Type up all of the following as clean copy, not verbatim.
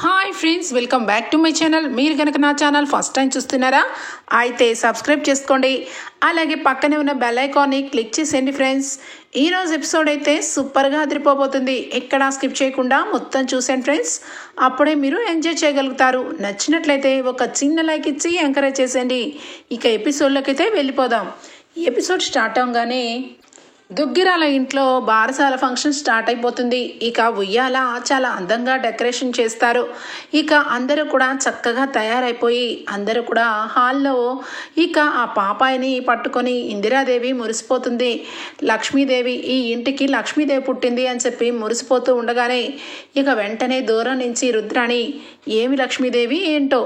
Hi friends, welcome back to my channel. మీరు కనుక నా ఛానల్ ఫస్ట్ టైం చూస్తున్నారా అయితే సబ్స్క్రైబ్ చేసుకోండి. అలాగే పక్కనే ఉన్న బెల్ ఐకాన్ని క్లిక్ చేసేయండి ఫ్రెండ్స్. ఈరోజు ఎపిసోడ్ అయితే సూపర్గా అదిరిపోబోతుంది. ఎక్కడా స్కిప్ చేయకుండా మొత్తం చూసేయండి ఫ్రెండ్స్. అప్పుడే మీరు ఎంజాయ్ చేయగలుగుతారు. నచ్చినట్లయితే ఒక చిన్న లైక్ ఇచ్చి ఎంకరేజ్ చేసేయండి. ఇక ఎపిసోడ్లోకి అయితే వెళ్ళిపోదాం. ఈ ఎపిసోడ్ స్టార్ట్ అవగానే దుగ్గిరాల ఇంట్లో బారసాల ఫంక్షన్ స్టార్ట్ అయిపోతుంది. ఇక ఉయ్యాల చాలా అందంగా డెకరేషన్ చేస్తారు. ఇక అందరూ కూడా చక్కగా తయారైపోయి అందరూ కూడా హాల్లో ఇక ఆ పాపాయిని పట్టుకొని ఇందిరాదేవి మురిసిపోతుంది. లక్ష్మీదేవి, ఈ ఇంటికి లక్ష్మీదేవి పుట్టింది అని చెప్పి మురిసిపోతూ ఉండగానే ఇక వెంటనే దూరం నుంచి రుద్రాణి, ఏమి లక్ష్మీదేవి ఏంటో,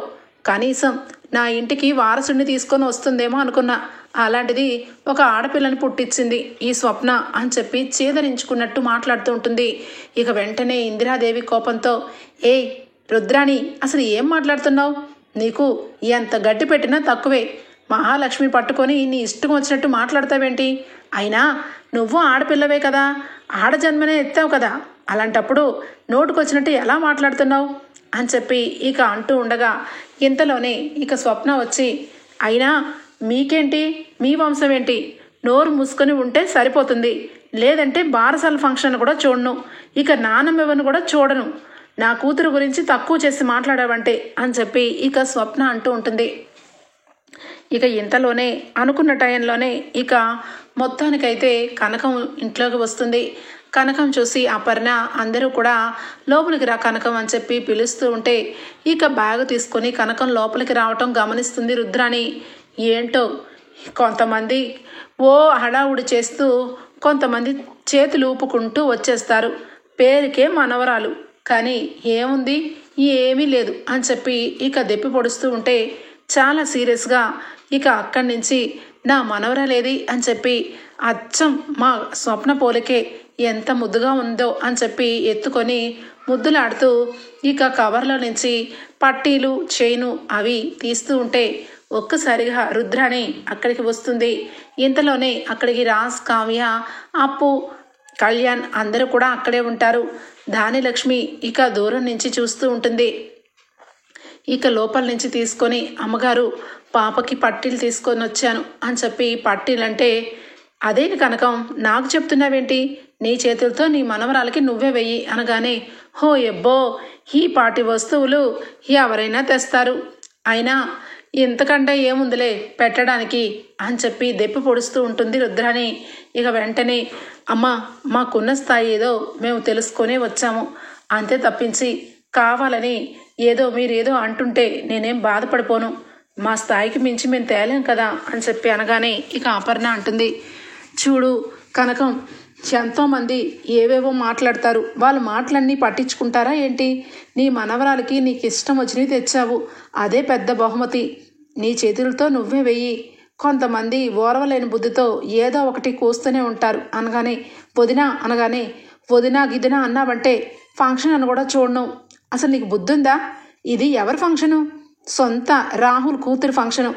కనీసం నా ఇంటికి వారసుడిని తీసుకొని వస్తుందేమో అనుకున్నా, అలాంటిది ఒక ఆడపిల్లని పుట్టించింది ఈ స్వప్న అని చెప్పి చేదరించుకున్నట్టు మాట్లాడుతూ ఉంటుంది. ఇక వెంటనే ఇందిరాదేవి కోపంతో, ఏయ్ రుద్రాణి, అసలు ఏం మాట్లాడుతున్నావు? నీకు ఎంత గడ్డి పెట్టినా తక్కువే. మహాలక్ష్మి పట్టుకొని నీ ఇష్టం వచ్చినట్టు మాట్లాడతావేంటి? అయినా నువ్వు ఆడపిల్లవే కదా, ఆడజన్మనే ఎత్తావు కదా, అలాంటప్పుడు నోటుకొచ్చినట్టు ఎలా మాట్లాడుతున్నావు అని చెప్పి ఇక అంటూ ఉండగా ఇంతలోనే ఇక స్వప్న వచ్చి, అయినా మీకేంటి, మీ వంశం ఏంటి, నోరు మూసుకొని ఉంటే సరిపోతుంది, లేదంటే బారసాల ఫంక్షన్ కూడా చూడను, ఇక నానమ్మని కూడా చూడను, నా కూతురు గురించి తక్కువ చేసి మాట్లాడావంటే అని చెప్పి ఇక స్వప్న అంటూ ఉంటుంది. ఇక ఇంతలోనే అనుకున్న టైంలోనే ఇక మొత్తానికైతే కనకం ఇంట్లోకి వస్తుంది. కనకం చూసి అపర్ణ అందరూ కూడా లోపలికి రా కనకం అని చెప్పి పిలుస్తూ ఉంటే ఇక బ్యాగ్ తీసుకొని కనకం లోపలికి రావటం గమనిస్తుంది రుద్రాణి. ఏంటో కొంతమంది ఓ హడావుడి చేస్తూ కొంతమంది చేతులు ఊపుకుంటూ వచ్చేస్తారు, పేరుకే మనవరాలు, కానీ ఏముంది, ఏమీ లేదు అని చెప్పి ఇక దెప్పి పొడుస్తూ ఉంటే చాలా సీరియస్గా ఇక అక్కడి నుంచి నా మనవరాలేది అని చెప్పి అచ్చం మా స్వప్న పోలికే, ఎంత ముద్దుగా ఉందో అని చెప్పి ఎత్తుకొని ముద్దులాడుతూ ఇక కవర్లో నుంచి పట్టీలు చైను అవి తీస్తూ ఉంటే ఒక్కసారిగా రుద్రాణి అక్కడికి వస్తుంది. ఇంతలోనే అక్కడికి రాజ్, కావ్య, అప్పు, కళ్యాణ్ అందరూ కూడా అక్కడే ఉంటారు. ధాన్యలక్ష్మి ఇక దూరం నుంచి చూస్తూ ఉంటుంది. ఇక లోపల నుంచి తీసుకొని, అమ్మగారు పాపకి పట్టీలు తీసుకొని వచ్చాను అని చెప్పి, పట్టీలంటే అదేని కనకం నాకు చెప్తున్నావేంటి, నీ చేతులతో నీ మనవరాలకి నువ్వే వెయ్యి అనగానే, హో ఎబ్బో, ఈ పాటి వస్తువులు ఎవరైనా తెస్తారు, అయినా ఇంతకంటే ఏముందిలే పెట్టడానికి అని చెప్పి దెప్పి పొడుస్తూ ఉంటుంది రుద్రాణి. ఇక వెంటనే, అమ్మ మాకున్న స్థాయి ఏదో మేము తెలుసుకొనే వచ్చాము, అంతే తప్పించి కావాలని ఏదో మీరేదో అంటుంటే నేనేం బాధపడిపోను, మా స్థాయికి మించి మేము తేలేం కదా అని చెప్పి అనగానే ఇక అపర్ణ అంటుంది, చూడు కనకం, ఎంతోమంది ఏవేవో మాట్లాడతారు, వాళ్ళ మాటలన్నీ పట్టించుకుంటారా ఏంటి? నీ మనవరాలకి నీకు ఇష్టం వచ్చినవి తెచ్చావు, అదే పెద్ద బహుమతి, నీ చేతులతో నువ్వే వెయ్యి. కొంతమంది ఓర్వలేని బుద్ధితో ఏదో ఒకటి కూస్తూనే ఉంటారు అనగానే, వదినా అనగానే, వదినా గిదినా అన్నావంటే ఫంక్షన్ అని కూడా చూడను, అసలు నీకు బుద్ధి ఉందా? ఇది ఎవరి ఫంక్షను? సొంత రాహుల్ కూతురు ఫంక్షను,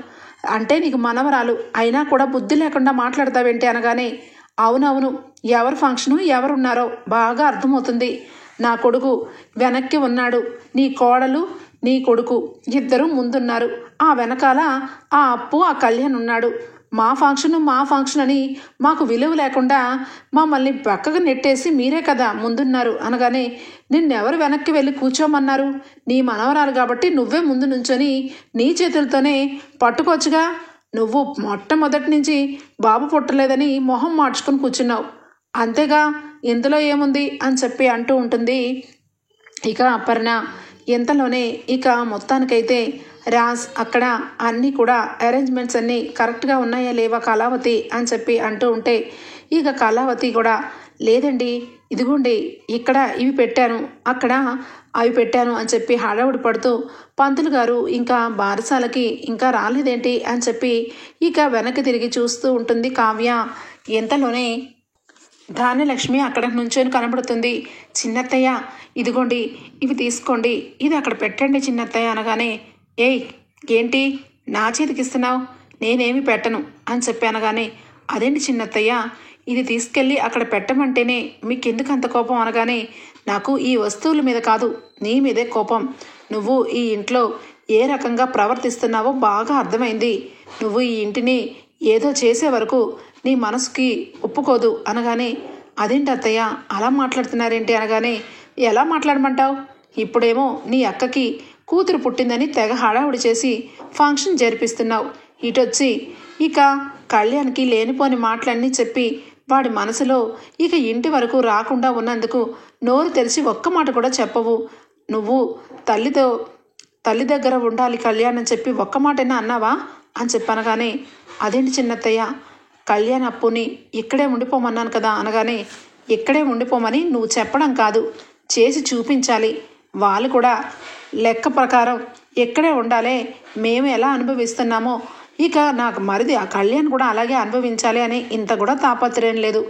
అంటే నీకు మనవరాలు, అయినా కూడా బుద్ధి లేకుండా మాట్లాడతావేంటి అనగానే, అవునవును, ఎవరు ఫంక్షను ఎవరున్నారో బాగా అర్థమవుతుంది, నా కొడుకు వెనక్కి ఉన్నాడు, నీ కోడలు నీ కొడుకు ఇద్దరు ముందున్నారు, ఆ వెనకాల ఆ అప్పు ఆ కళ్యాణ్ ఉన్నాడు, మా ఫంక్షన్ అని మాకు విలువ లేకుండా మమ్మల్ని పక్కకు నెట్టేసి మీరే కదా ముందున్నారు అనగానే, నిన్నెవరు వెనక్కి వెళ్ళి కూర్చోమన్నారు? నీ మనవరాలు కాబట్టి నువ్వే ముందు నుంచొని నీ చేతులతోనే పట్టుకోవచ్చుగా, నువ్వు మొట్టమొదటి నుంచి బాబు పుట్టలేదని మొహం మార్చుకుని కూర్చున్నావు, అంతేగా, ఇందులో ఏముంది అని చెప్పి అంటూ ఉంటుంది ఇక అపర్ణ. ఇంతలోనే ఇక మొత్తానికైతే రాజ్ అక్కడ అన్నీ కూడా అరేంజ్మెంట్స్ అన్నీ కరెక్ట్గా ఉన్నాయా లేవా కళావతి అని చెప్పి అంటూ ఉంటే ఇక కళావతి కూడా, లేదండి ఇదిగోండి ఇక్కడ ఇవి పెట్టాను, అక్కడ అవి పెట్టాను అని చెప్పి హడావుడి పడుతూ, పంతులు గారు ఇంకా బారసాలకి ఇంకా రాలేదేంటి అని చెప్పి ఇక వెనక్కి తిరిగి చూస్తూ ఉంటుంది కావ్య. ఇంతలోనే ధాన్యలక్ష్మి అక్కడ నుంచొని కనబడుతుంది. చిన్నత్తయ్య ఇదిగోండి ఇవి తీసుకోండి, ఇది అక్కడ పెట్టండి చిన్నత్తయ్య అనగానే, ఏయ్ ఏంటి నా చేతికి ఇస్తున్నావు, నేనేమి పెట్టను అని చెప్పి అనగానే, అదేంటి చిన్నత్తయ్య, ఇది తీసుకెళ్ళి అక్కడ పెట్టమంటేనే మీకెందుకు అంత కోపం అనగానే, నాకు ఈ వస్తువుల మీద కాదు, నీ మీదే కోపం. నువ్వు ఈ ఇంట్లో ఏ రకంగా ప్రవర్తిస్తున్నావో బాగా అర్థమైంది. నువ్వు ఈ ఇంటిని ఏదో చేసే వరకు నీ మనసుకి ఒప్పుకోదు అనగానే, అదేంటి అత్తయ్య అలా మాట్లాడుతున్నారేంటి అనగానే, ఎలా మాట్లాడమంటావు? ఇప్పుడేమో నీ అక్కకి కూతురు పుట్టిందని తెగ హడావుడి చేసి ఫంక్షన్ జరిపిస్తున్నావు. ఇటొచ్చి ఇక కళ్యాణ్కి లేనిపోని మాటలన్నీ చెప్పి వాడి మనసులో ఇక ఇంటి వరకు రాకుండా ఉన్నందుకు నోరు తెరిచి ఒక్క మాట కూడా చెప్పవు. నువ్వు తల్లి దగ్గర ఉండాలి కళ్యాణ్ అని చెప్పి ఒక్క మాటైనా అన్నావా అని చెప్పనగానే, అదేంటి చిన్నత్తయ్య, కళ్యాణ్ అప్పుని ఇక్కడే ఉండిపోమన్నాను కదా అనగానే, ఇక్కడే ఉండిపోమని నువ్వు చెప్పడం కాదు, చేసి చూపించాలి. వాళ్ళు కూడా లెక్క ప్రకారం ఎక్కడే ఉండాలి, మేము ఎలా అనుభవిస్తున్నామో ఇక నాకు మరిది ఆ కళ్యాణ్ కూడా అలాగే అనుభవించాలి అని ఇంత కూడా తాపత్రయం లేదు.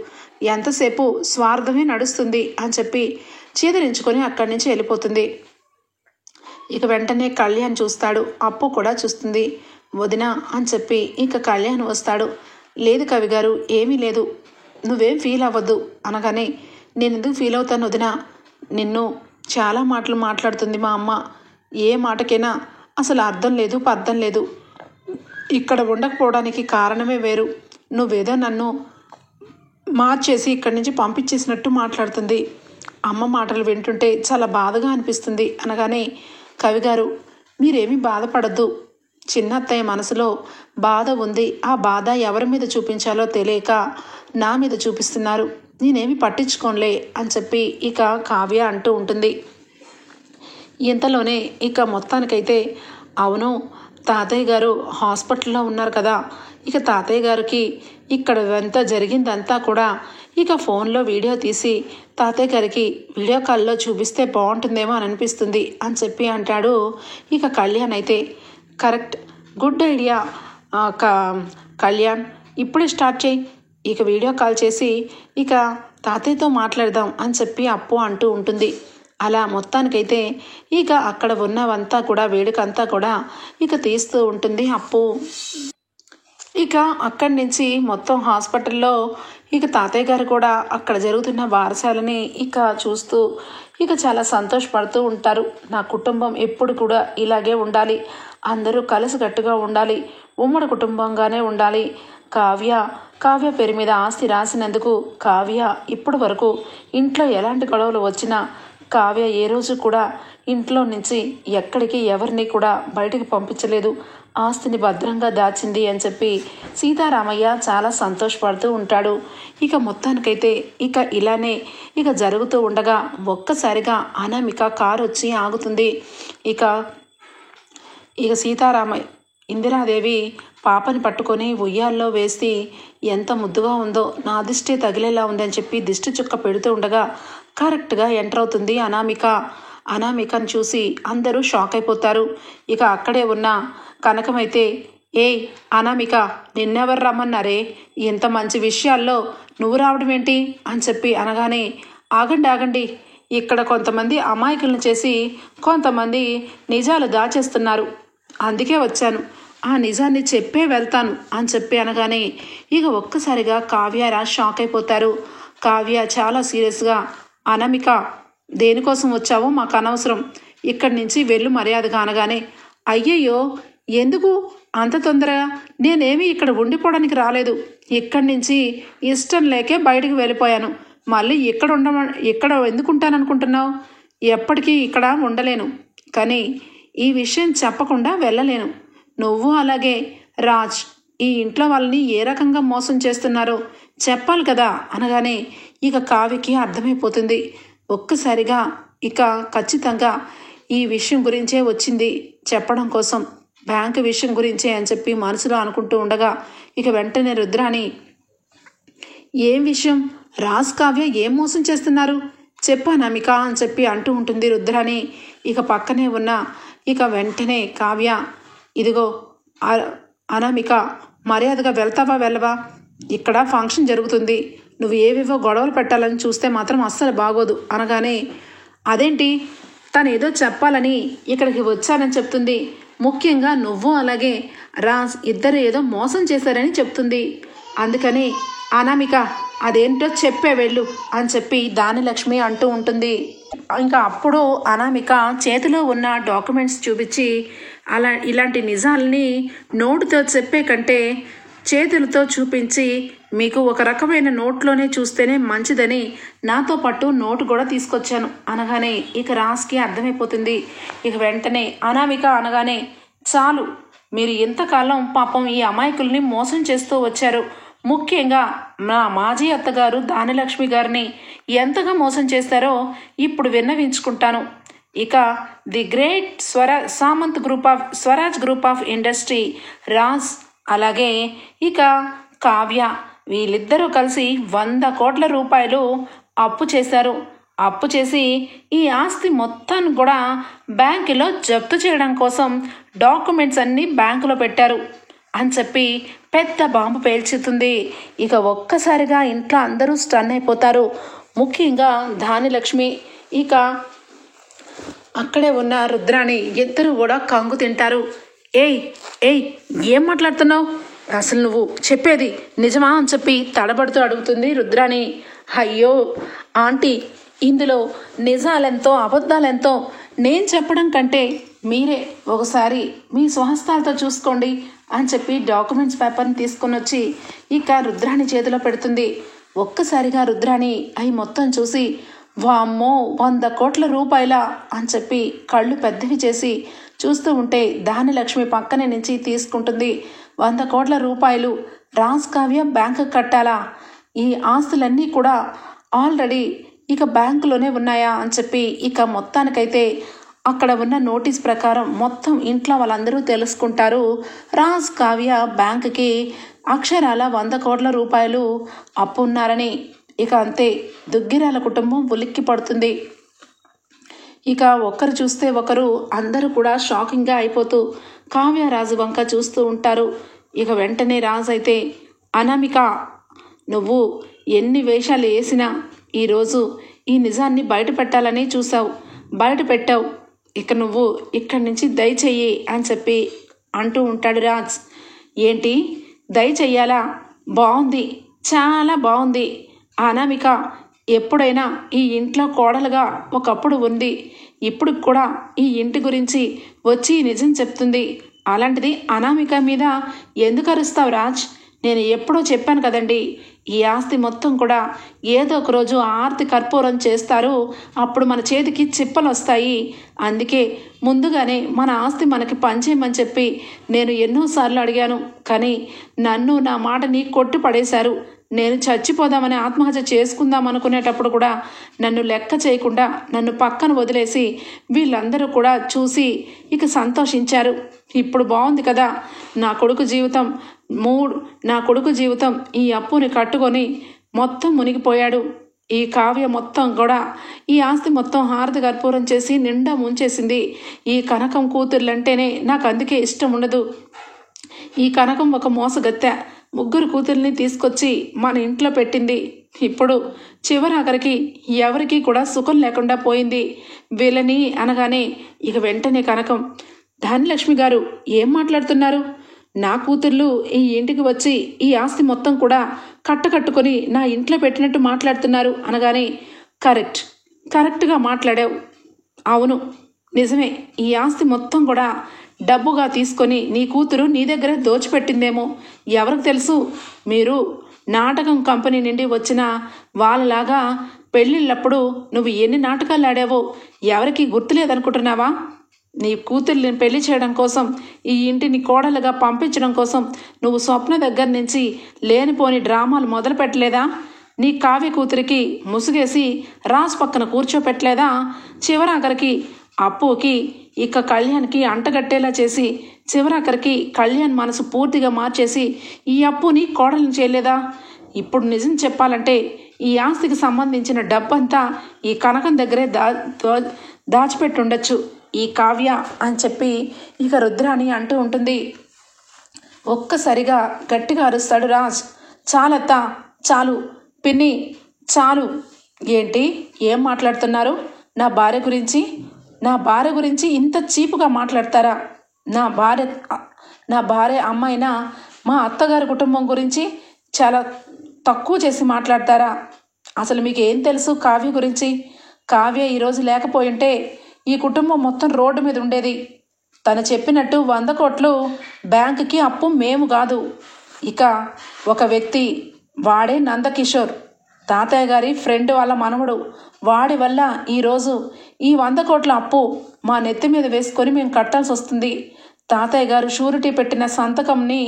ఎంతసేపు స్వార్థమే నడుస్తుంది అని చెప్పి చీదరించుకొని అక్కడి నుంచి వెళ్ళిపోతుంది. ఇక వెంటనే కళ్యాణ్ చూస్తాడు, అప్పు కూడా చూస్తుంది. వదిన అని చెప్పి ఇక కళ్యాణ్ వస్తాడు. లేదు కవి గారు, ఏమీ లేదు, నువ్వేం ఫీల్ అవ్వద్దు అనగానే, నేను ఎందుకు ఫీల్ అవుతాను వదిన? నిన్ను చాలా మాటలు మాట్లాడుతుంది మా అమ్మ. ఏ మాటకైనా అసలు అర్థం లేదు పర్థం లేదు. ఇక్కడ ఉండకపోవడానికి కారణమే వేరు. నువ్వేదో నన్ను మార్చేసి ఇక్కడి నుంచి పంపించేసినట్టు మాట్లాడుతుంది. అమ్మ మాటలు వింటుంటే చాలా బాధగా అనిపిస్తుంది అనగానే, కవిగారు మీరేమీ బాధపడద్దు. చిన్న అత్తయ్య మనసులో బాధ ఉంది. ఆ బాధ ఎవరి మీద చూపించాలో తెలియక నా మీద చూపిస్తున్నారు. నేనేమి పట్టించుకోనులే అని చెప్పి ఇక కావ్య అంటూ ఉంటుంది. ఇంతలోనే ఇక మొత్తానికైతే, అవును తాతయ్య గారు హాస్పిటల్లో ఉన్నారు కదా, ఇక తాతయ్య గారికి ఇక్కడ ఎంత జరిగిందంతా కూడా ఇక ఫోన్లో వీడియో తీసి తాతయ్య గారికి వీడియో కాల్లో చూపిస్తే బాగుంటుందేమో అని అనిపిస్తుంది అని చెప్పి అంటాడు. ఇక కళ్యాణ్ అయితే, కరెక్ట్, గుడ్ ఐడియా కళ్యాణ్, ఇప్పుడే స్టార్ట్ చేయి. ఇక వీడియో కాల్ చేసి ఇక తాతయ్యతో మాట్లాడదాం అని చెప్పి అప్పు అంటూ ఉంటుంది. అలా మొత్తానికైతే ఇక అక్కడ ఉన్నవంతా కూడా వేడుకంతా కూడా ఇక తీస్తూ ఉంటుంది అప్పు. ఇక అక్కడి నుంచి మొత్తం హాస్పిటల్లో ఇక తాతయ్య గారు కూడా అక్కడ జరుగుతున్న వారసాలని ఇక చూస్తూ ఇక చాలా సంతోషపడుతూ ఉంటారు. నా కుటుంబం ఎప్పుడు కూడా ఇలాగే ఉండాలి, అందరూ కలిసికట్టుగా ఉండాలి, ఉమ్మడి కుటుంబంగానే ఉండాలి. కావ్య పేరు మీద ఆస్తి రాసినందుకు కావ్య ఇప్పటి వరకు ఇంట్లో ఎలాంటి గొడవలు వచ్చినా కావ్య ఏ రోజు కూడా ఇంట్లో నుంచి ఎక్కడికి ఎవరిని కూడా బయటికి పంపించలేదు, ఆస్తిని భద్రంగా దాచింది అని చెప్పి సీతారామయ్య చాలా సంతోషపడుతూ ఉంటాడు. ఇక మొత్తానికైతే ఇక ఇలానే ఇక జరుగుతూ ఉండగా ఒక్కసారిగా అనామిక కారు వచ్చి ఆగుతుంది. ఇక సీతారామయ్య ఇందిరాదేవి పాపని పట్టుకొని ఉయ్యాల్లో వేసి ఎంత ముద్దుగా ఉందో, నా దిష్టి తగిలేలా ఉందని చెప్పి దిష్టి చుక్క పెడుతూ ఉండగా కరెక్ట్గా ఎంటర్ అవుతుంది అనామిక. అనామికను చూసి అందరూ షాక్ అయిపోతారు. ఇక అక్కడే ఉన్న కనకమైతే, ఏయ్ అనామిక, నిన్నెవరు రమ్మన్నారే, ఇంత మంచి విషయాల్లో నువ్వు రావడం ఏంటి అని చెప్పి అనగానే, ఆగండి, ఇక్కడ కొంతమంది అమాయకులను చేసి కొంతమంది నిజాలు దాచేస్తున్నారు, అందుకే వచ్చాను, ఆ నిజాన్ని చెప్పే వెళ్తాను అని చెప్పి అనగానే ఇక ఒక్కసారిగా కావ్య షాక్ అయిపోతారు. కావ్య చాలా సీరియస్గా, అనామిక దేనికోసం వచ్చావో మాకు అనవసరం, ఇక్కడి నుంచి వెళ్ళు మర్యాదగా అనగానే, అయ్యయ్యో ఎందుకు అంత తొందరగా, నేనేమి ఇక్కడ ఉండిపోవడానికి రాలేదు, ఇక్కడి నుంచి ఇష్టం లేకే బయటకు వెళ్ళిపోయాను, మళ్ళీ ఇక్కడ ఎందుకుంటాననుకుంటున్నావు? ఎప్పటికీ ఇక్కడ ఉండలేను, కానీ ఈ విషయం చెప్పకుండా వెళ్ళలేను. నువ్వు అలాగే రాజ్ ఈ ఇంట్లో వాళ్ళని ఏ రకంగా మోసం చేస్తున్నారో చెప్పాలి కదా అనగానే ఇక కావ్యకి అర్థమైపోతుంది. ఒక్కసారిగా ఇక ఖచ్చితంగా ఈ విషయం గురించే వచ్చింది చెప్పడం కోసం, బ్యాంకు విషయం గురించే అని చెప్పి మనసులో అనుకుంటూ ఉండగా ఇక వెంటనే రుద్రాని, ఏం విషయం, రాజ్ కావ్య ఏం మోసం చేస్తున్నారు చెప్పానమిక అని చెప్పి అంటూ ఉంటుంది రుద్రాని. ఇక పక్కనే ఉన్న ఇక వెంటనే కావ్య, ఇదిగో అనామిక, మర్యాదగా వెళ్తావా వెళ్ళవా, ఇక్కడ ఫంక్షన్ జరుగుతుంది, నువ్వు ఏవేవో గొడవలు పెట్టాలని చూస్తే మాత్రం అస్సలు బాగోదు అనగానే, అదేంటి తను ఏదో చెప్పాలని ఇక్కడికి వచ్చానని చెప్తుంది, ముఖ్యంగా నువ్వు అలాగే రాజ్ ఇద్దరు ఏదో మోసం చేశారని చెప్తుంది, అందుకని అనామిక అదేంటో చెప్పే వెళ్ళు అని చెప్పి దానిలక్ష్మి అంటూ ఉంటుంది. ఇంకా అప్పుడు అనామిక చేతిలో ఉన్న డాక్యుమెంట్స్ చూపించి ఇలాంటి నిజాల్ని నోటుతో చెప్పే కంటే చేతులతో చూపించి మీకు ఒక రకమైన నోట్లోనే చూస్తేనే మంచిదని నాతో పాటు నోటు కూడా తీసుకొచ్చాను అనగానే ఇక రాజ్కి అర్థమైపోతుంది. ఇక వెంటనే అనామిక అనగానే చాలు, మీరు ఇంతకాలం పాపం ఈ అమాయకుల్ని మోసం చేస్తూ వచ్చారు. ముఖ్యంగా మా మాజీ అత్తగారు దానిలక్ష్మి గారిని ఎంతగా మోసం చేస్తారో ఇప్పుడు విన్నవించుకుంటాను. ఇక the great Swaraj group of industry Raj అలాగే ఇక కావ్య వీళ్ళిద్దరూ కలిసి 100 కోట్ల రూపాయలు అప్పు చేశారు. అప్పు చేసి ఈ ఆస్తి మొత్తాన్ని కూడా బ్యాంకులో జప్తు చేయడం కోసం డాక్యుమెంట్స్ అన్నీ బ్యాంకులో పెట్టారు అని చెప్పి పెద్ద బాంబు పేల్చుతుంది. ఇక ఒక్కసారిగా ఇంట్లో అందరూ స్టన్ అయిపోతారు. ముఖ్యంగా ధాన్యలక్ష్మి ఇక అక్కడే ఉన్న రుద్రాణి ఇద్దరు కూడా కంగు తింటారు. ఏయ్ ఏయ్ ఏం మాట్లాడుతున్నావు, అసలు నువ్వు చెప్పేది నిజమా అని చెప్పి తడబడుతూ అడుగుతుంది రుద్రాణి. అయ్యో ఆంటీ, ఇందులో నిజాలెంతో అబద్ధాలెంతో నేను చెప్పడం కంటే మీరే ఒకసారి మీ స్వహస్తాలతో చూసుకోండి అని చెప్పి డాక్యుమెంట్స్ పేపర్ని తీసుకొని వచ్చి ఇక రుద్రాణి చేతిలో పెడుతుంది. ఒక్కసారిగా రుద్రాణి అవి మొత్తం చూసి వామ్మో 100 కోట్ల రూపాయల అని చెప్పి కళ్ళు పెద్దవి చేసి చూస్తూ ఉంటే ధాన్యలక్ష్మి పక్కనే నుంచి తీసుకుంటుంది. 100 కోట్ల రూపాయలు రాజ్ కావ్య బ్యాంకు కట్టాలా? ఈ ఆస్తులన్నీ కూడా ఆల్రెడీ ఇక బ్యాంకులోనే ఉన్నాయా అని చెప్పి ఇక మొత్తానికైతే అక్కడ ఉన్న నోటీస్ ప్రకారం మొత్తం ఇంట్లో వాళ్ళందరూ తెలుసుకుంటారు. రాజ్ కావ్య బ్యాంకుకి అక్షరాల 100 కోట్ల రూపాయలు అప్పు ఉన్నారని. ఇక అంతే, దుగ్గిరాల కుటుంబం ఉలిక్కి పడుతుంది. ఇక ఒకరు చూస్తే ఒకరు అందరూ కూడా షాకింగ్గా అయిపోతూ కావ్య రాజు వంక చూస్తూ ఉంటారు. ఇక వెంటనే రాజు అయితే అనామిక, నువ్వు ఎన్ని వేషాలు వేసినా ఈరోజు ఈ నిజాన్ని బయట పెట్టాలని చూసావు, బయట పెట్టావు. ఇక నువ్వు ఇక్కడి నుంచి దయచెయ్యి అని చెప్పి అంటూ ఉంటాడు రాజ్. ఏంటి దయచెయ్యాలా? బాగుంది, చాలా బాగుంది. అనామిక ఎప్పుడైనా ఈ ఇంట్లో కోడలుగా ఒకప్పుడు ఉంది, ఇప్పుడు కూడా ఈ ఇంటి గురించి వచ్చి నిజం చెప్తుంది. అలాంటిది అనామిక మీద ఎందుకు అరుస్తావు రాజ్? నేను ఎప్పుడో చెప్పాను కదండి, ఈ ఆస్తి మొత్తం కూడా ఏదో ఒక రోజు ఆర్తి కర్పూరం చేస్తారు, అప్పుడు మన చేతికి చిప్పలు వస్తాయి. అందుకే ముందుగానే మన ఆస్తి మనకి పంచేయమని చెప్పి నేను ఎన్నోసార్లు అడిగాను. కానీ నన్ను నా మాటని కొట్టి పడేశారు. నేను చచ్చిపోదామని ఆత్మహత్య చేసుకుందాం అనుకునేటప్పుడు కూడా నన్ను లెక్క చేయకుండా నన్ను పక్కన వదిలేసి వీళ్ళందరూ కూడా చూసి ఇక సంతోషించారు. ఇప్పుడు బాగుంది కదా, నా కొడుకు జీవితం ఈ అప్పుని కట్టుకొని మొత్తం మునిగిపోయాడు. ఈ కావ్య మొత్తం కూడా ఈ ఆస్తి మొత్తం హారతి కర్పూరం చేసి నిండా ముంచేసింది. ఈ కనకం కూతుర్లంటేనే నాకు అందుకే ఇష్టం ఉండదు. ఈ కనకం ఒక మోసగత్తె, 3 కూతుర్ని తీసుకొచ్చి మన ఇంట్లో పెట్టింది. ఇప్పుడు చివరాఖరికి ఎవరికి కూడా సుఖం లేకుండా పోయింది వీళ్ళని అనగానే ఇక వెంటనే కనకం, ధాన్యలక్ష్మి గారు ఏం మాట్లాడుతున్నారు? నా కూతుర్లు ఈ ఇంటికి వచ్చి ఈ ఆస్తి మొత్తం కూడా కట్టుకొని నా ఇంట్లో పెట్టినట్టు మాట్లాడుతున్నారు అనగానే కరెక్ట్గా మాట్లాడావు. అవును నిజమే, ఈ ఆస్తి మొత్తం కూడా డబ్బుగా తీసుకొని నీ కూతురు నీ దగ్గర దోచిపెట్టిందేమో, ఎవరికి తెలుసు? మీరు నాటకం కంపెనీ నుండి వచ్చిన వాళ్ళలాగా పెళ్ళిళ్ళప్పుడు నువ్వు ఎన్ని నాటకాలు ఆడావో ఎవరికి గుర్తులేదనుకుంటున్నావా? నీ కూతుర్ని పెళ్లి చేయడం కోసం, ఈ ఇంటిని కోడలుగా పంపించడం కోసం నువ్వు స్వప్న దగ్గర నుంచి లేనిపోని డ్రామాలు మొదలు పెట్టలేదా? నీ కావ్య కూతురికి ముసుగేసి రాజు పక్కన కూర్చోపెట్టలేదా? చివరాఖరికి అప్పుకి ఇక కళ్యాణ్కి అంటగట్టేలా చేసి చివరాఖరికి కళ్యాణ్ మనసు పూర్తిగా మార్చేసి ఈ అప్పుని కోడలను చేయలేదా? ఇప్పుడు నిజం చెప్పాలంటే ఈ ఆస్తికి సంబంధించిన డబ్బంతా ఈ కనకం దగ్గరే దాచిపెట్టుండొచ్చు ఈ కావ్య అని చెప్పి ఇక రుద్రాణి అంటూ ఉంటుంది. ఒక్కసారిగా గట్టిగా అరుస్తాడు రాజ్. చాలత్తా, చాలు పిన్ని, చాలు. ఏంటి ఏం మాట్లాడుతున్నారు? నా భార్య గురించి ఇంత చీపుగా మాట్లాడతారా? నా భార్య అమ్మాయినా మా అత్తగారి కుటుంబం గురించి చాలా తక్కువ చేసి మాట్లాడతారా? అసలు మీకు ఏం తెలుసు కావ్య గురించి? కావ్య ఈరోజు లేకపోయింటే ఈ కుటుంబం మొత్తం రోడ్డు మీద ఉండేది. తను చెప్పినట్టు 100 కోట్లు బ్యాంకుకి అప్పు మేము కాదు, ఇక ఒక వ్యక్తి, వాడే నందకిషోర్, తాతయ్య గారి ఫ్రెండ్ వాళ్ళ మనవడు. వాడి వల్ల ఈరోజు ఈ 100 కోట్ల అప్పు మా నెత్తి మీద వేసుకొని మేము కట్టాల్సి వస్తుంది. తాతయ్య గారు షూరిటీ పెట్టిన సంతకంని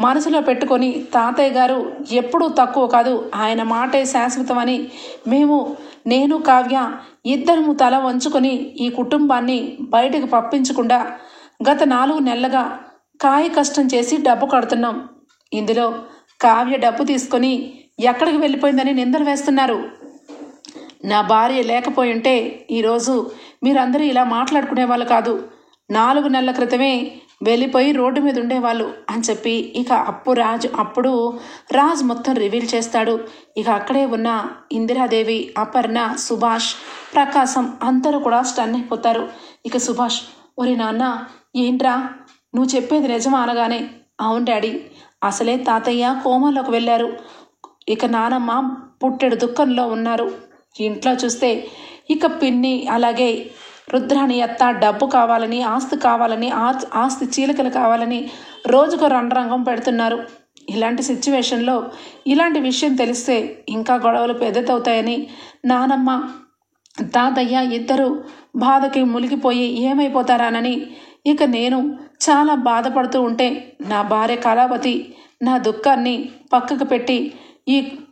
మనసులో పెట్టుకొని తాతయ్య గారు ఎప్పుడూ తక్కువ కాదు, ఆయన మాటే శాశ్వతమని నేను కావ్య ఇద్దరము తల వంచుకొని ఈ కుటుంబాన్ని బయటకు పంపించకుండా గత 4 నెలలుగా కాయ కష్టం చేసి డబ్బు కడుతున్నాం. ఇందులో కావ్య డబ్బు తీసుకొని ఎక్కడికి వెళ్ళిపోయిందని నిందలు వేస్తున్నారు. నా భార్య లేకపోయింటే ఈరోజు మీరందరూ ఇలా మాట్లాడుకునే వాళ్ళు కాదు. 4 నెలల క్రితమే వెళ్ళిపోయి రోడ్డు మీద ఉండేవాళ్ళు అని చెప్పి ఇక అప్పుడు రాజ్ మొత్తం రివీల్ చేస్తాడు. ఇక అక్కడే ఉన్న ఇందిరాదేవి, అపర్ణ, సుభాష్, ప్రకాశం అందరూ కూడా స్టన్ అయిపోతారు. ఇక సుభాష్, ఒరే నాన్న ఏంట్రా నువ్వు చెప్పేది నిజమా అనగానే, అవును డాడీ, అసలే తాతయ్య కోమాలోకి వెళ్ళారు, ఇక నానమ్మ పుట్టెడు దుఃఖంలో ఉన్నారు. ఇంట్లో చూస్తే ఇక పిన్ని అలాగే రుద్రాని అత్త డబ్బు కావాలని, ఆస్తి కావాలని, ఆస్తి చీలికలు కావాలని రోజుకో రణరంగం పెడుతున్నారు. ఇలాంటి సిచ్యువేషన్లో ఇలాంటి విషయం తెలిస్తే ఇంకా గొడవలు పెద్దతవుతాయని నానమ్మ తాతయ్య ఇద్దరు బాధకి మునిగిపోయి ఏమైపోతారానని ఇక నేను చాలా బాధపడుతూ ఉంటే నా భార్య కళావతి నా దుఃఖాన్ని పక్కకు పెట్టి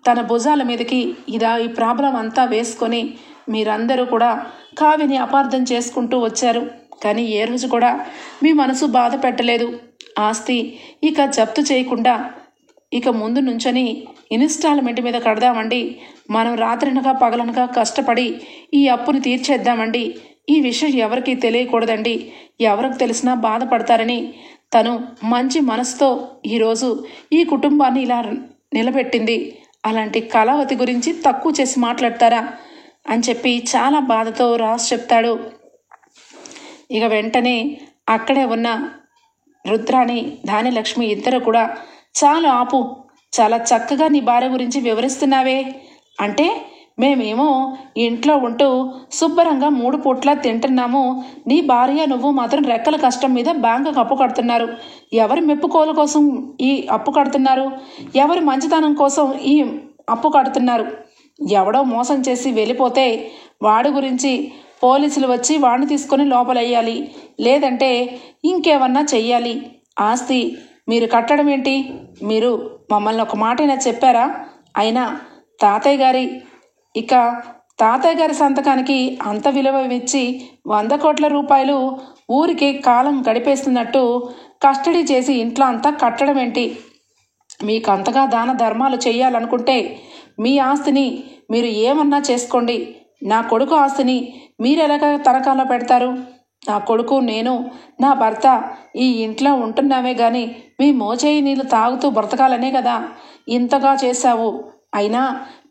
తన భుజాల మీదకి ఈ ప్రాబ్లం అంతా వేసుకొని మీరందరూ కూడా కావ్యని అపార్థం చేసుకుంటూ వచ్చారు. కానీ ఏ రోజు కూడా మీ మనసు బాధ పెట్టలేదు. ఆస్తి ఇక జప్తు చేయకుండా ఇక ముందు నుంచని ఇన్స్టాల్మెంట్ మీద కడదామండి, మనం రాత్రినగా పగలనగా కష్టపడి ఈ అప్పుని తీర్చేద్దామండి, ఈ విషయం ఎవరికి తెలియకూడదండి, ఎవరికి తెలిసినా బాధపడతారని తను మంచి మనసుతో ఈరోజు ఈ కుటుంబాన్ని ఇలా నిలబెట్టింది. అలాంటి కళావతి గురించి తక్కువ చేసి మాట్లాడతారా అని చెప్పి చాలా బాధతో రాజు చెప్తాడు. ఇక వెంటనే అక్కడే ఉన్న రుద్రాని, ధాన్యలక్ష్మి ఇద్దరు కూడా చాలా ఆపు, చాలా చక్కగా నీ భార్య గురించి వివరిస్తున్నావే, అంటే మేమేమో ఇంట్లో ఉంటూ శుభ్రంగా 3 పూట్ల తింటున్నాము, నీ భార్య నువ్వు మాత్రం రెక్కల కష్టం మీద బ్యాంకుకు అప్పు కడుతున్నారు. ఎవరి మెప్పుకోలు కోసం ఈ అప్పు కడుతున్నారు? ఎవరి మంచితనం కోసం ఈ అప్పు కడుతున్నారు? ఎవడో మోసం చేసి వెళ్ళిపోతే వాడి గురించి పోలీసులు వచ్చి వాడిని తీసుకొని లోపలయ్యాలి, లేదంటే ఇంకేమన్నా చెయ్యాలి. ఆస్తి మీరు కట్టడం ఏంటి? మీరు మమ్మల్ని ఒక మాటైనా చెప్పారా? అయినా తాతయ్య గారి సంతకానికి అంత విలువ ఇచ్చి 100 కోట్ల రూపాయలు ఊరికి కాలం గడిపేస్తున్నట్టు కస్టడీ చేసి ఇంట్లో అంతా కట్టడం ఏంటి? మీకు అంతగా దాన ధర్మాలు చేయాలనుకుంటే మీ ఆస్తిని మీరు ఏమన్నా చేసుకోండి. నా కొడుకు ఆస్తిని మీరెలాగ తనఖాలో పెడతారు? నా కొడుకు, నేను, నా భర్త ఈ ఇంట్లో ఉంటున్నామే కానీ మీ మోచేయి నీళ్ళు తాగుతూ బ్రతకాలనే కదా ఇంతగా చేశావు. అయినా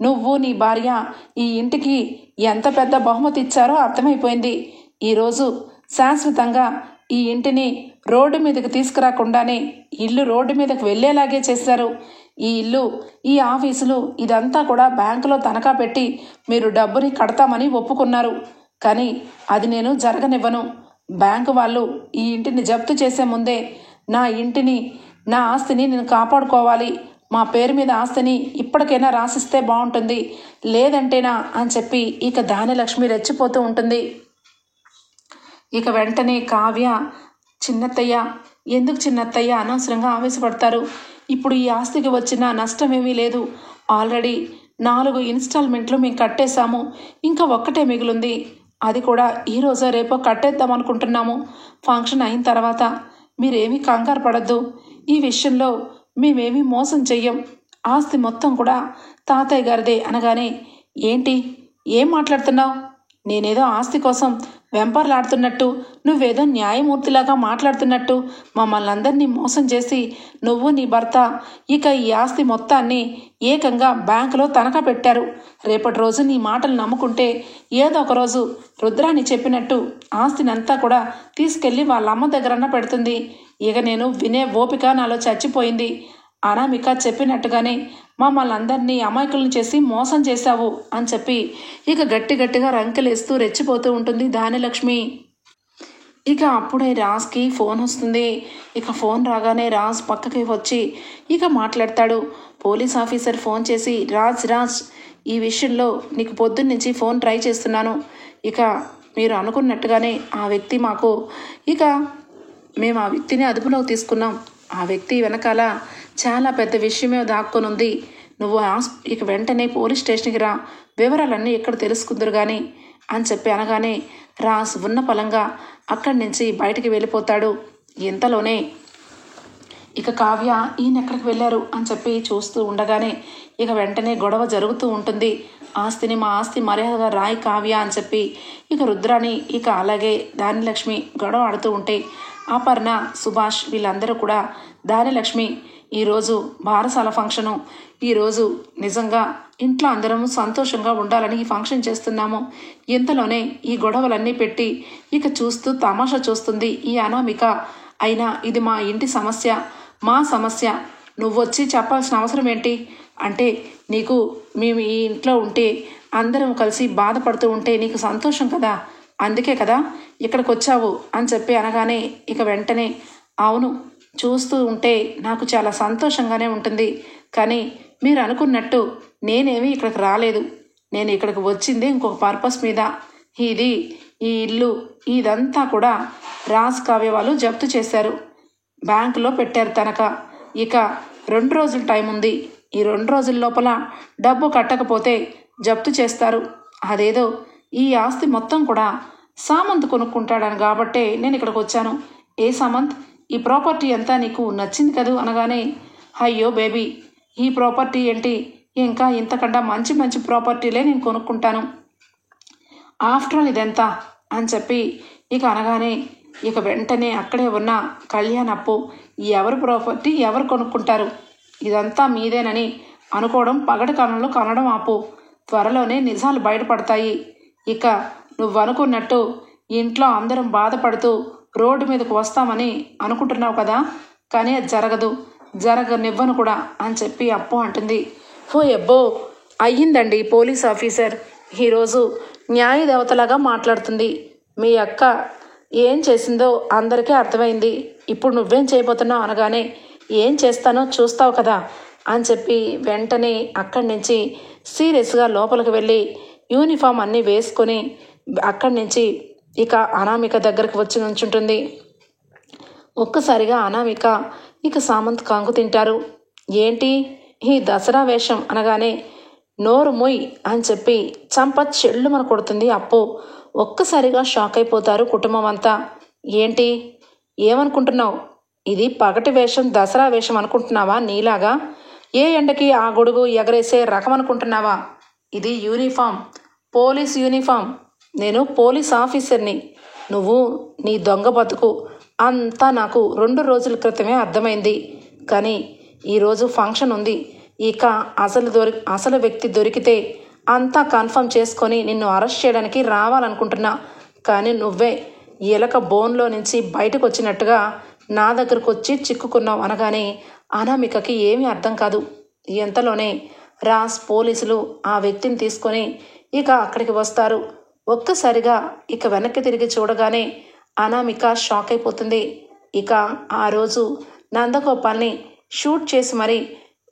నువ్వు నీ భార్య ఈ ఇంటికి ఎంత పెద్ద బహుమతి ఇచ్చారో అర్థమైపోయింది. ఈరోజు శాశ్వతంగా ఈ ఇంటిని రోడ్డు మీదకి తీసుకురాకుండానే ఇల్లు రోడ్డు మీదకి వెళ్ళేలాగే చేశారు. ఈ ఇల్లు, ఈ ఆఫీసులు ఇదంతా కూడా బ్యాంకులో తనఖా పెట్టి మీరు డబ్బుని కడతామని ఒప్పుకున్నారు. కానీ అది నేను జరగనివ్వను. బ్యాంకు వాళ్ళు ఈ ఇంటిని జప్తు చేసే ముందే నా ఇంటిని, నా ఆస్తిని నేను కాపాడుకోవాలి. మా పేరు మీద ఆస్తిని ఇప్పటికైనా రాసిస్తే బాగుంటుంది, లేదంటేనా అని చెప్పి ఇక ధాన్యలక్ష్మి రెచ్చిపోతూ ఉంటుంది. ఇక వెంటనే కావ్య, చిన్నత్తయ్య, ఎందుకు చిన్నత్తయ్య అనవసరంగా ఆవేశపడతారు? ఇప్పుడు ఈ ఆస్తికి వచ్చిన నష్టమేమీ లేదు. ఆల్రెడీ 4 ఇన్స్టాల్మెంట్లు మేము కట్టేశాము, ఇంకా ఒక్కటే మిగిలింది. అది కూడా ఈరోజో రేపో కట్టేద్దాం అనుకుంటున్నాము. ఫంక్షన్ అయిన తర్వాత మీరేమీ కంగారు పడద్దు. ఈ విషయంలో మేమేమీ మోసం చెయ్యం. ఆస్తి మొత్తం కూడా తాతయ్య గారిదే అనగానే, ఏంటి ఏం మాట్లాడుతున్నావు? నేనేదో ఆస్తి కోసం వెంపర్లాడుతున్నట్టు, నువ్వేదో న్యాయమూర్తిలాగా మాట్లాడుతున్నట్టు మమ్మల్ని అందరినీ మోసం చేసి నువ్వు నీ భర్త ఇక ఈ ఆస్తి మొత్తాన్ని ఏకంగా బ్యాంకులో తనఖా పెట్టారు. రేపటి రోజు నీ మాటలు నమ్ముకుంటే ఏదో ఒక రోజు రుద్రాని చెప్పినట్టు ఆస్తినంతా కూడా తీసుకెళ్ళి వాళ్ళ అమ్మ దగ్గరన్నా పెడుతుంది. ఇక నేను వినే ఓపిక నాలో చచ్చిపోయింది. అనామిక చెప్పినట్టుగానే మమ్మల్ని అందరినీ అమాయకులను చేసి మోసం చేశావు అని చెప్పి ఇక గట్టిగా రంకెలేస్తూ రెచ్చిపోతూ ఉంటుంది ధాన్యలక్ష్మి. ఇక అప్పుడే రాజ్కి ఫోన్ వస్తుంది. ఇక ఫోన్ రాగానే రాజ్ పక్కకి వచ్చి ఇక మాట్లాడతాడు. పోలీస్ ఆఫీసర్ ఫోన్ చేసి, రాజ్ ఈ విషయంలో నీకు పొద్దున్నుంచి ఫోన్ ట్రై చేస్తున్నాను. ఇక మీరు అనుకున్నట్టుగానే ఆ వ్యక్తి మేము ఆ వ్యక్తిని అదుపులోకి తీసుకున్నాం. ఆ వ్యక్తి వెనకాల చాలా పెద్ద విషయమే దాక్కొని ఉంది. నువ్వు ఇక వెంటనే పోలీస్ స్టేషన్కి రా, వివరాలన్నీ ఎక్కడ తెలుసుకుందరు కానీ అని చెప్పి అనగానే రాజ్ ఉన్న పలంగా అక్కడి నుంచి బయటికి వెళ్ళిపోతాడు. ఇంతలోనే ఇక కావ్య ఈయన ఎక్కడికి వెళ్ళారు అని చెప్పి చూస్తూ ఉండగానే ఇక వెంటనే గొడవ జరుగుతూ ఉంటుంది. ఆస్తిని మా ఆస్తి మర్యాదగా రాయి కావ్య అని చెప్పి ఇక రుద్రాని ఇక అలాగే ధాన్యలక్ష్మి గొడవ ఆడుతూ ఉంటే అపర్ణ, సుభాష్ వీళ్ళందరూ కూడా ధాన్యలక్ష్మి ఈరోజు బారసాల ఫంక్షను, ఈరోజు నిజంగా ఇంట్లో అందరం సంతోషంగా ఉండాలని ఈ ఫంక్షన్ చేస్తున్నాము. ఇంతలోనే ఈ గొడవలన్నీ పెట్టి ఇక చూస్తూ తమాషా చూస్తుంది ఈ అనామిక. అయినా ఇది మా ఇంటి సమస్య, మా సమస్య, నువ్వొచ్చి చెప్పాల్సిన అవసరం ఏంటి? అంటే నీకు మేము ఈ ఇంట్లో ఉంటే అందరం కలిసి బాధపడుతూ ఉంటే నీకు సంతోషం కదా, అందుకే కదా ఇక్కడికి వచ్చావు అని చెప్పి అనగానే ఇక వెంటనే అవును, చూస్తూ ఉంటే నాకు చాలా సంతోషంగానే ఉంటుంది. కానీ మీరు అనుకున్నట్టు నేనేమీ ఇక్కడికి రాలేదు. నేను ఇక్కడికి వచ్చింది ఇంకొక పర్పస్ మీద. ఈ ఇల్లు ఇదంతా కూడా రాజ్ కావ్య వాళ్ళు జప్తు చేశారు, బ్యాంకులో పెట్టారు తనక. ఇక 2 రోజుల టైం ఉంది. ఈ 2 రోజుల లోపల డబ్బు కట్టకపోతే జప్తు చేస్తారు. అదేదో ఈ ఆస్తి మొత్తం కూడా సామంత్ కొనుక్కుంటాడని కాబట్టే నేను ఇక్కడికి వచ్చాను. ఏ సామంత్, ఈ ప్రాపర్టీ అంతా నీకు నచ్చింది కదూ అనగానే అయ్యో బేబీ, ఈ ప్రాపర్టీ ఏంటి, ఇంకా ఇంతకన్నా మంచి మంచి ప్రాపర్టీలే నేను కొనుక్కుంటాను, ఆఫ్టర్ ఆల్ ఇదెంత అని చెప్పి ఇక అనగానే ఇక వెంటనే అక్కడే ఉన్న కళ్యాణ్ అప్పు, ఎవరు ప్రాపర్టీ ఎవరు కొనుక్కుంటారు, ఇదంతా మీదేనని అనుకోవడం పగటి కాలంలో కనడం ఆపు, త్వరలోనే నిజాలు బయటపడతాయి. ఇక నువ్వు అనుకున్నట్టు ఇంట్లో అందరం బాధపడుతూ రోడ్డు మీదకు వస్తామని అనుకుంటున్నావు కదా, కానీ అది జరగనివ్వను కూడా అని చెప్పి అప్పు అంటుంది. ఓ ఎబ్బో, అయ్యిందండి పోలీస్ ఆఫీసర్ ఈరోజు న్యాయదేవతలాగా మాట్లాడుతుంది. మీ అక్క ఏం చేసిందో అందరికీ అర్థమైంది. ఇప్పుడు నువ్వేం చేయబోతున్నావు అనగానే ఏం చేస్తానో చూస్తావు కదా అని చెప్పి వెంటనే అక్కడి నుంచి సీరియస్గా లోపలికి వెళ్ళి యూనిఫామ్ అన్నీ వేసుకొని అక్కడి నుంచి ఇక అనామిక దగ్గరికి వచ్చి నుంచుంటుంది. ఒక్కసారిగా అనామిక ఇక సామంత్ కంగు తింటారు. ఏంటి ఈ దసరా వేషం అనగానే నోరు మొయ్ అని చెప్పి చంప చెల్లుమని కొడుతుంది అప్పు. ఒక్కసారిగా షాక్ అయిపోతారు కుటుంబం అంతా. ఏంటి ఏమనుకుంటున్నావు, ఇది పగటి వేషం దసరా వేషం అనుకుంటున్నావా, నీలాగా ఏ ఎండకి ఆ గొడుగు ఎగరేసే రకం అనుకుంటున్నావా, ఇది యూనిఫామ్, పోలీస్ యూనిఫామ్, నేను పోలీస్ ఆఫీసర్ని, నువ్వు నీ దొంగ బతుకు అంతా నాకు 2 రోజుల క్రితమే అర్థమైంది. కానీ ఈరోజు ఫంక్షన్ ఉంది, ఇక అసలు వ్యక్తి దొరికితే అంతా కన్ఫర్మ్ చేసుకొని నిన్ను అరెస్ట్ చేయడానికి రావాలనుకుంటున్నా. కానీ నువ్వే ఎలక బోన్లో నుంచి బయటకు వచ్చినట్టుగా నా దగ్గరకు వచ్చి చిక్కుకున్నావు అనగానే అనామికకి ఏమీ అర్థం కాదు. ఎంతలోనే రాజ్ పోలీసులు ఆ వ్యక్తిని తీసుకొని ఇక అక్కడికి వస్తారు. ఒక్కసారిగా ఇక వెనక్కి తిరిగి చూడగానే అనామిక షాక్ అయిపోతుంది. ఇక ఆ రోజు నందగోపాల్ని షూట్ చేసి మరీ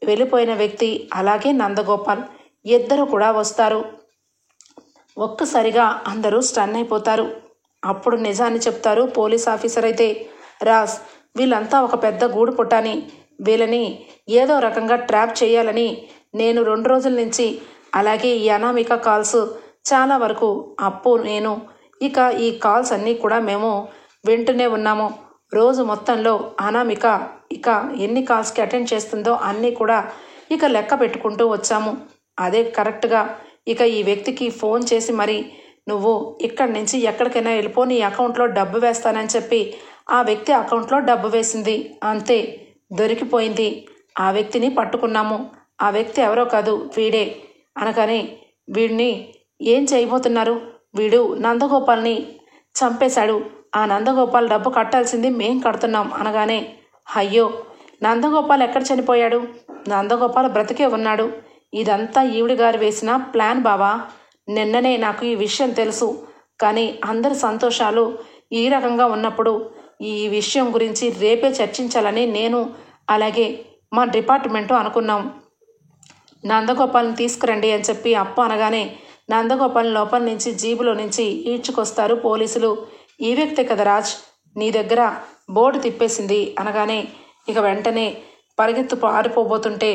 వెళ్ళిపోయిన వ్యక్తి అలాగే నందగోపాల్ ఇద్దరు కూడా వస్తారు. ఒక్కసారిగా అందరూ స్టన్ అయిపోతారు. అప్పుడు నిజాన్ని చెప్తారు పోలీస్ ఆఫీసర్ అయితే, రాజ్ వీళ్ళంతా ఒక పెద్ద గూడు పుట్టాని, వీళ్ళని ఏదో రకంగా ట్రాప్ చేయాలని నేను 2 రోజుల నుంచి, అలాగే ఈ అనామిక కాల్స్ చాలా వరకు అప్పు నేను ఇక ఈ కాల్స్ అన్నీ కూడా మేము వింటూనే ఉన్నాము. రోజు మొత్తంలో అనామిక ఇక ఎన్ని కాల్స్కి అటెండ్ చేస్తుందో అన్నీ కూడా ఇక లెక్క పెట్టుకుంటూ వచ్చాము. అదే కరెక్ట్గా ఇక ఈ వ్యక్తికి ఫోన్ చేసి మరి నువ్వు ఇక్కడి నుంచి ఎక్కడికైనా వెళ్ళిపో, నీ అకౌంట్లో డబ్బు వేస్తానని చెప్పి ఆ వ్యక్తి అకౌంట్లో డబ్బు వేసింది. అంతే, దొరికిపోయింది. ఆ వ్యక్తిని పట్టుకున్నాము. ఆ వ్యక్తి ఎవరో కాదు, వీడే అనగానే వీడిని ఏం చేయబోతున్నారు, వీడు నందగోపాల్ని చంపేశాడు, ఆ నందగోపాల్ డబ్బు కట్టాల్సింది మేం కడుతున్నాం అనగానే అయ్యో నందగోపాల్ ఎక్కడ చనిపోయాడు? నందగోపాల్ బ్రతికే ఉన్నాడు. ఇదంతా ఈవిడ గారు వేసిన ప్లాన్ బావా. నిన్ననే నాకు ఈ విషయం తెలుసు. కానీ అందరి సంతోషాలు ఈ రకంగా ఉన్నప్పుడు ఈ విషయం గురించి రేపే చర్చించాలని నేను అలాగే మా డిపార్ట్మెంటు అనుకున్నాం. నందగోపాల్ని తీసుకురండి అని చెప్పి అప్పు అనగానే నందగోపాల్ లోపల నుంచి జీబులో నుంచి ఈడ్చుకొస్తారు పోలీసులు. ఈ వ్యక్తే కదా రాజ్ నీ దగ్గర బోర్డు తిప్పేసింది అనగానే ఇక వెంటనే పరిగెత్తు పారిపోబోతుంటే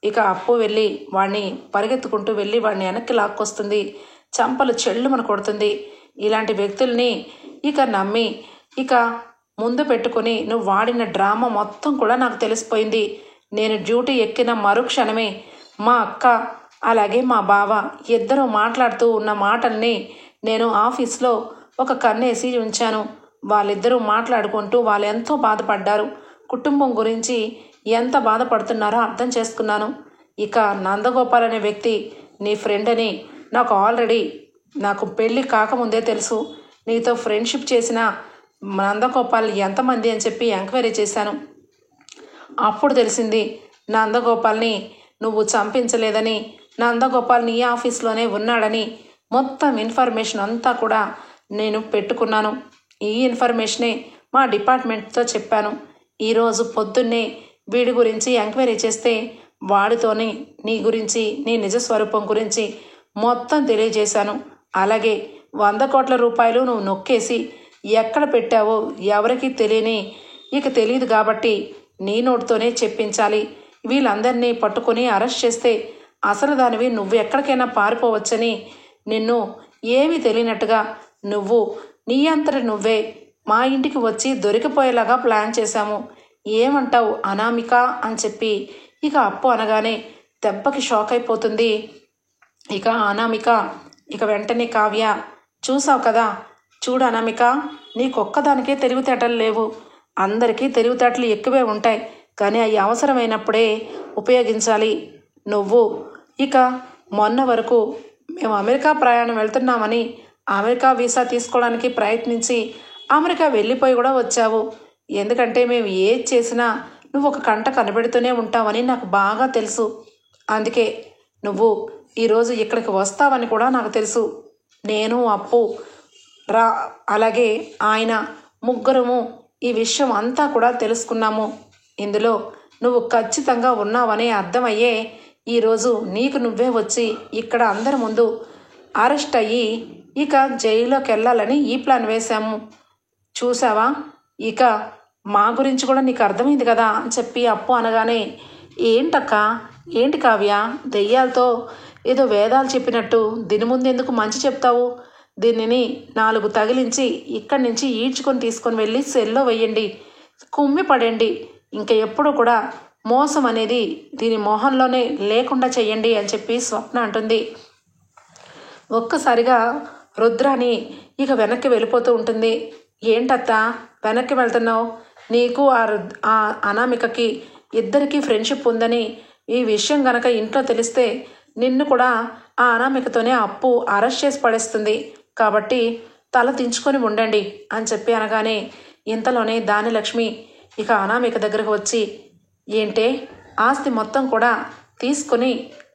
ఇక అప్పు వెళ్ళి వాడిని పరిగెత్తుకుంటూ వెళ్ళి వాడిని వెనక్కి లాక్కొస్తుంది. చంపలు చెల్లుమని కొడుతుంది. ఇలాంటి వ్యక్తుల్ని ఇక నమ్మి ఇక ముందు పెట్టుకుని నువ్వు వాడిన డ్రామా మొత్తం కూడా నాకు తెలిసిపోయింది. నేను డ్యూటీ ఎక్కిన మరుక్షణమే మా అక్క అలాగే మా బావ ఇద్దరూ మాట్లాడుతూ ఉన్న మాటల్ని నేను ఆఫీస్లో ఒక కన్నేసి ఉంచాను. వాళ్ళిద్దరూ మాట్లాడుకుంటూ వాళ్ళు ఎంతో బాధపడ్డారు. కుటుంబం గురించి ఎంత బాధపడుతున్నారో అర్థం చేసుకున్నాను. ఇక నందగోపాల్ అనే వ్యక్తి నీ ఫ్రెండ్ అని నాకు పెళ్ళి కాకముందే తెలుసు. నీతో ఫ్రెండ్షిప్ చేసిన నందగోపాల్ ఎంతమంది అని చెప్పి ఎంక్వైరీ చేశాను. అప్పుడు తెలిసింది నందగోపాల్ని నువ్వు చంపించలేదని, నందగోపాల్ నీ ఆఫీస్లోనే ఉన్నాడని. మొత్తం ఇన్ఫర్మేషన్ అంతా కూడా నేను పెట్టుకున్నాను. ఈ ఇన్ఫర్మేషనే మా డిపార్ట్మెంట్తో చెప్పాను. ఈరోజు పొద్దున్నే వీడి గురించి ఎంక్వైరీ చేస్తే వాడితోని నీ గురించి నీ నిజస్వరూపం గురించి మొత్తం తెలియజేశాను. అలాగే 100 కోట్ల రూపాయలు నువ్వు నొక్కేసి ఎక్కడ పెట్టావో ఎవరికి తెలియదు కాబట్టి నీ నోటితోనే చెప్పించాలి. వీళ్ళందరినీ పట్టుకొని అరెస్ట్ చేస్తే అసలు దానివి నువ్వు ఎక్కడికైనా పారిపోవచ్చని నిన్ను ఏమీ తెలియనట్టుగా నువ్వు నీ అంతటి నువ్వే మా ఇంటికి వచ్చి దొరికిపోయేలాగా ప్లాన్ చేశాము. ఏమంటావు అనామిక అని చెప్పి ఇక అప్పు అనగానే దెబ్బకి షాక్ అయిపోతుంది. ఇక అనామిక ఇక వెంటనే కావ్య చూసావు కదా, చూడు అనామిక నీకొక్కదానికే తెలివితేటలు లేవు. అందరికీ తెలివితేటలు ఎక్కువే ఉంటాయి. కానీ అవి అవసరమైనప్పుడే ఉపయోగించాలి. నువ్వు ఇక మొన్న వరకు మేము అమెరికా ప్రయాణం వెళ్తున్నామని అమెరికా వీసా తీసుకోవడానికి ప్రయత్నించి అమెరికా వెళ్ళిపోయి కూడా వచ్చావు. ఎందుకంటే మేము ఏది చేసినా నువ్వు ఒక కంట కనబెడుతూనే ఉంటావని నాకు బాగా తెలుసు. అందుకే నువ్వు ఈరోజు ఇక్కడికి వస్తావని కూడా నాకు తెలుసు. నేను అప్పు అలాగే ఆయన ముగ్గురము ఈ విషయం అంతా కూడా తెలుసుకున్నాము. ఇందులో నువ్వు ఖచ్చితంగా ఉన్నావని అర్థమయ్యే ఈరోజు నీకు నువ్వే వచ్చి ఇక్కడ అందరి ముందు అరెస్ట్ అయ్యి ఇక జైల్లోకి వెళ్ళాలని ఈ ప్లాన్ వేశాము. చూసావా, ఇక మా గురించి కూడా నీకు అర్థమైంది కదా అని చెప్పి అప్పు అనగానే ఏంటక్క, ఏంటి కావ్య, దెయ్యాలతో ఏదో వేదాలు చెప్పినట్టు దీని ముందు ఎందుకు మంచి చెప్తావు? దీనిని 4 తగిలించి ఇక్కడి నుంచి ఈడ్చుకొని తీసుకొని వెళ్ళి సెల్లో వెయ్యండి, కుమ్మి పడండి. ఇంకా ఎప్పుడు కూడా మోసం అనేది దీని మొహంలోనే లేకుండా చెయ్యండి అని చెప్పి స్వప్న అంటుంది. ఒక్కసారిగా రుద్రాని ఇక వెనక్కి వెళ్ళిపోతూ ఉంటుంది. ఏంటత్తా వెనక్కి వెళ్తున్నావు? నీకు ఆ అనామికకి ఇద్దరికీ ఫ్రెండ్షిప్ ఉందని ఈ విషయం గనక ఇంట్లో తెలిస్తే నిన్ను కూడా ఆ అనామికతోనే అప్పు అరెస్ట్ చేసి పడేస్తుంది. కాబట్టి తల దించుకొని ఉండండి అని చెప్పి అనగానే ఇంతలోనే దానిలక్ష్మి ఇక అనామిక దగ్గరకు వచ్చి ఏంటే ఆస్తి మొత్తం కూడా తీసుకొని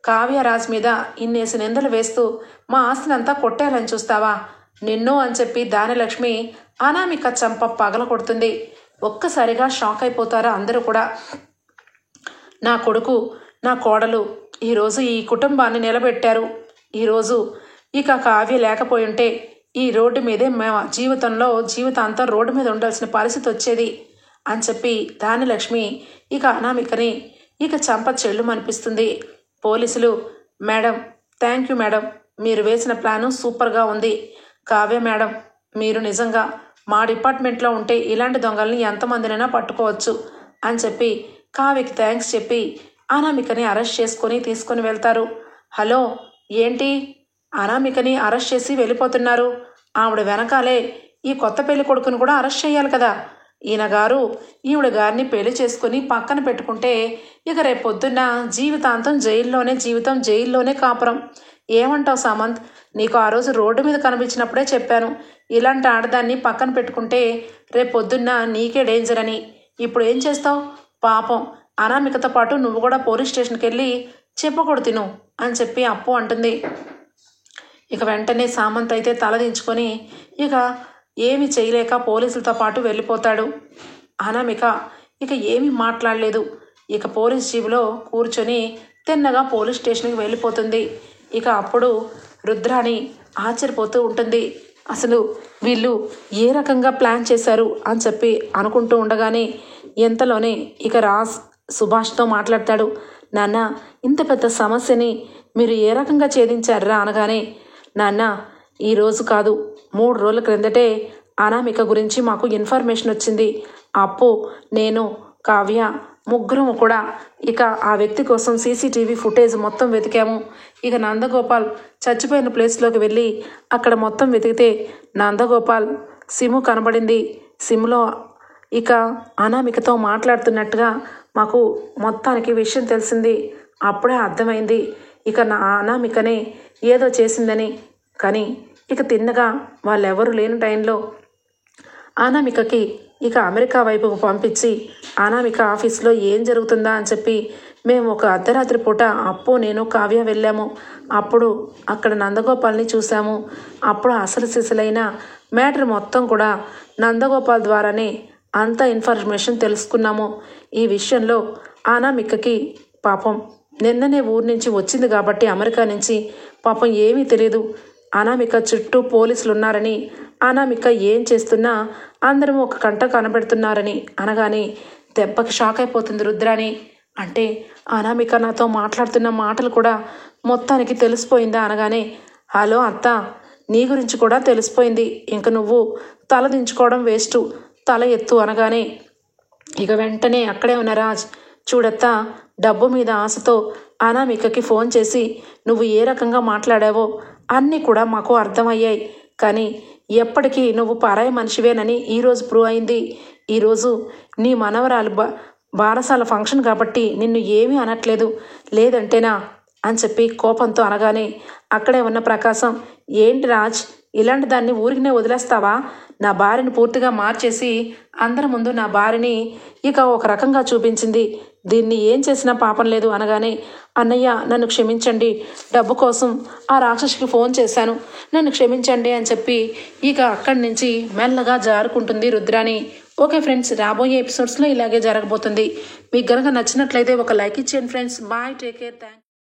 కావ్యరాజ్ మీద ఇన్నేసి నిందలు వేస్తూ మా ఆస్తినంతా కొట్టేయాలని చూస్తావా? నిన్ను అని చెప్పి దానిలక్ష్మి అనామిక చంప పగల కొడుతుంది. ఒక్కసారిగా షాక్ అయిపోతారా అందరూ కూడా. నా కొడుకు నా కోడలు ఈరోజు ఈ కుటుంబాన్ని నిలబెట్టారు. ఈరోజు ఇక కావ్య లేకపోయి ఉంటే ఈ రోడ్డు మీదే మేము జీవితాంతం రోడ్డు మీద ఉండాల్సిన పరిస్థితి వచ్చేది అని చెప్పి దానిలక్ష్మి ఇక అనామికని ఇక చంప చెల్లుమనిపిస్తుంది. పోలీసులు మేడం, థ్యాంక్ యూ మేడం, మీరు వేసిన ప్లాను సూపర్గా ఉంది. కావ్య మేడం, మీరు నిజంగా మా డిపార్ట్మెంట్లో ఉంటే ఇలాంటి దొంగల్ని ఎంతమందినైనా పట్టుకోవచ్చు అని చెప్పి కావ్యకి థ్యాంక్స్ చెప్పి అనామికని అరెస్ట్ చేసుకొని తీసుకొని వెళ్తారు. హలో, ఏంటి అనామికని అరెస్ట్ చేసి వెళ్ళిపోతున్నారు? ఆవిడ వెనకాలే ఈ కొత్త పెళ్లి కొడుకుని కూడా అరెస్ట్ చేయాలి కదా. ఈయన గారు ఈవిడ గారిని పెళ్లి చేసుకుని పక్కన పెట్టుకుంటే ఇక రేపొద్దున్న జీవితాంతం జైల్లోనే కాపురం. ఏమంటావు సామంత్? నీకు ఆ రోజు రోడ్డు మీద కనిపించినప్పుడే చెప్పాను, ఇలాంటి ఆడదాన్ని పక్కన పెట్టుకుంటే రేపొద్దున్న నీకే డేంజర్ అని. ఇప్పుడు ఏం చేస్తావు? పాపం అనామికతో పాటు నువ్వు కూడా పోలీస్ స్టేషన్కి వెళ్ళి చెప్పకూడదు తిను అని చెప్పి అప్పు అంటుంది. ఇక వెంటనే సామంత్ అయితే తలదించుకొని ఇక ఏమి చేయలేక పోలీసులతో పాటు వెళ్ళిపోతాడు. అనామిక ఇక ఏమీ మాట్లాడలేదు. ఇక పోలీస్ జీబులో కూర్చొని తిన్నగా పోలీస్ స్టేషన్కి వెళ్ళిపోతుంది. ఇక అప్పుడు రుద్రాణి ఆశ్చర్యపోతూ ఉంటుంది. అసలు వీళ్ళు ఏ రకంగా ప్లాన్ చేశారు అని చెప్పి అనుకుంటూ ఉండగానే ఎంతలోనే ఇక సుభాష్తో మాట్లాడతాడు. నాన్న, ఇంత పెద్ద సమస్యని మీరు ఏ రకంగా ఛేదించారా అనగానే, నాన్న ఈరోజు కాదు 3 రోజుల క్రిందటే అనామిక గురించి మాకు ఇన్ఫర్మేషన్ వచ్చింది. అప్పు, నేను, కావ్య ముగ్గురము కూడా ఇక ఆ వ్యక్తి కోసం సీసీటీవీ ఫుటేజ్ మొత్తం వెతికాము. ఇక నందగోపాల్ చచ్చిపోయిన ప్లేస్లోకి వెళ్ళి అక్కడ మొత్తం వెతికితే నందగోపాల్ సిమ్ కనబడింది. సిమ్లో ఇక అనామికతో మాట్లాడుతున్నట్టుగా మాకు మొత్తానికి విషయం తెలిసింది. అప్పుడే అర్థమైంది ఇక నా అనామికనే ఏదో చేసిందని. కానీ ఇక తిన్నగా వాళ్ళెవరూ లేని టైంలో అనామికకి ఇక అమెరికా వైపుకు పంపించి అనామిక ఆఫీస్లో ఏం జరుగుతుందా అని చెప్పి మేము ఒక అర్ధరాత్రి పూట అప్పు, నేను, కావ్య వెళ్ళాము. అప్పుడు అక్కడ నందగోపాల్ని చూసాము. అప్పుడు అసలు సిసలైన మ్యాటర్ మొత్తం కూడా నందగోపాల్ ద్వారానే అంత ఇన్ఫర్మేషన్ తెలుసుకున్నాము. ఈ విషయంలో అనామికకి పాపం నిన్ననే ఊరి నుంచి వచ్చింది కాబట్టి అమెరికా నుంచి పాపం ఏమీ తెలియదు. అనామిక చుట్టూ పోలీసులు ఉన్నారని, అనామిక ఏం చేస్తున్నా అందరం ఒక కంట కనబెడుతున్నారని అనగానే దెబ్బకి షాక్ అయిపోతుంది రుద్రాణి. అంటే అనామిక నాతో మాట్లాడుతున్న మాటలు కూడా మొత్తానికి తెలిసిపోయిందా అనగానే, హలో అత్త, నీ గురించి కూడా తెలిసిపోయింది. ఇంక నువ్వు తల దించుకోవడం వేస్ట్, తల ఎత్తు అనగానే ఇక వెంటనే అక్కడే ఉన్న రాజ్, చూడత్తా, డబ్బు మీద ఆశతో అనామికకి ఫోన్ చేసి నువ్వు ఏ రకంగా మాట్లాడావో అన్నీ కూడా మాకు అర్థమయ్యాయి. కానీ ఎప్పటికీ నువ్వు పరాయి మనిషివేనని ఈరోజు ప్రూవ్ అయింది. ఈరోజు నీ మనవరాలు బారసాల ఫంక్షన్ కాబట్టి నిన్ను ఏమీ అనట్లేదు, లేదంటేనా అని చెప్పి కోపంతో అనగానే అక్కడే ఉన్న ప్రకాశం, ఏంటి రాజ్, ఇలాంటి దాన్ని ఊరికినే వదిలేస్తావా? నా భార్యని పూర్తిగా మార్చేసి అందరి ముందు నా భార్యని ఇక ఒక రకంగా చూపించింది. దీన్ని ఏం చేసినా పాపం లేదు అనగానే, అన్నయ్య నన్ను క్షమించండి, డబ్బు కోసం ఆ రాక్షసికి ఫోన్ చేశాను, నన్ను క్షమించండి అని చెప్పి ఇక అక్కడి నుంచి మెల్లగా జారుకుంటుంది రుద్రాణి. ఓకే ఫ్రెండ్స్, రాబోయే ఎపిసోడ్స్లో ఇలాగే జరగబోతుంది. మీకు కనుక నచ్చినట్లయితే ఒక లైక్ ఇచ్చేయండి friends. Bye, take care, thanks.